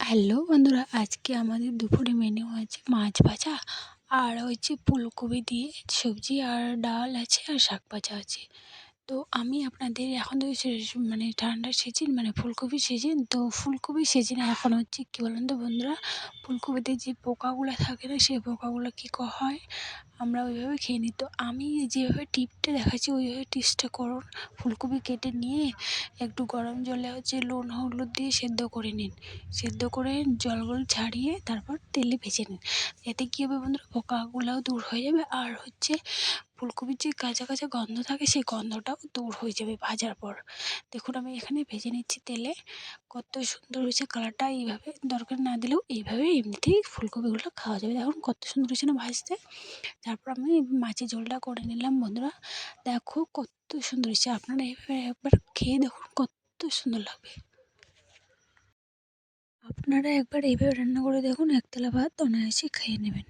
Hello বন্ধুরা, আজকে আমাদের দুপুরে মেনু আছে মাছ ভাজা আর হচ্ছে ফুলকপি দিয়ে সবজি আর ডাল আছে আর শাক ভাজা আছে। তো আমি আপনাদের এখন তো মানে ঠান্ডার সিজন, মানে ফুলকপির সিজন, তো ফুলকপির সিজনে এখন হচ্ছে কী বলুন তো বন্ধুরা, ফুলকপিতে যে পোকাগুলো থাকে না, সেই পোকাগুলো কী হয় আমরা ওইভাবে খেয়ে নিই। তো আমি যেভাবে টিপটা দেখাচ্ছি ওইভাবে টিপসটা করুন। ফুলকপি কেটে নিয়ে একটু গরম জলে হচ্ছে নুন হলুদ দিয়ে সেদ্ধ করে নিন। সেদ্ধ করে জলগুলো ছাড়িয়ে তারপর তেলে ভেজে নিন। এতে কী হবে বন্ধুরা, পোকাগুলোও দূর হয়ে যাবে আর হচ্ছে ফুলকপির যে কাঁচা কাঁচা গন্ধ থাকে সেই গন্ধটাও দূর হয়ে যাবে ভাজার পর। দেখুন আমি এখানে ভেজে নিচ্ছি তেলে, কত সুন্দর হয়েছে কালারটা। এইভাবে দরকার না দিলেও এইভাবে এমনিতেই ফুলকপিগুলো খাওয়া যাবে। দেখুন কত সুন্দর হয়েছে না ভাজতে। তারপর আমি মাছের ঝোলটা করে নিলাম বন্ধুরা। দেখো কত সুন্দর হয়েছে, আপনারা এভাবে একবার খেয়ে দেখুন কত সুন্দর লাগবে। আপনারা একবার এইভাবে রান্না করে দেখুন, একতলা ভাত অনায়াসে খেয়ে নেবেন।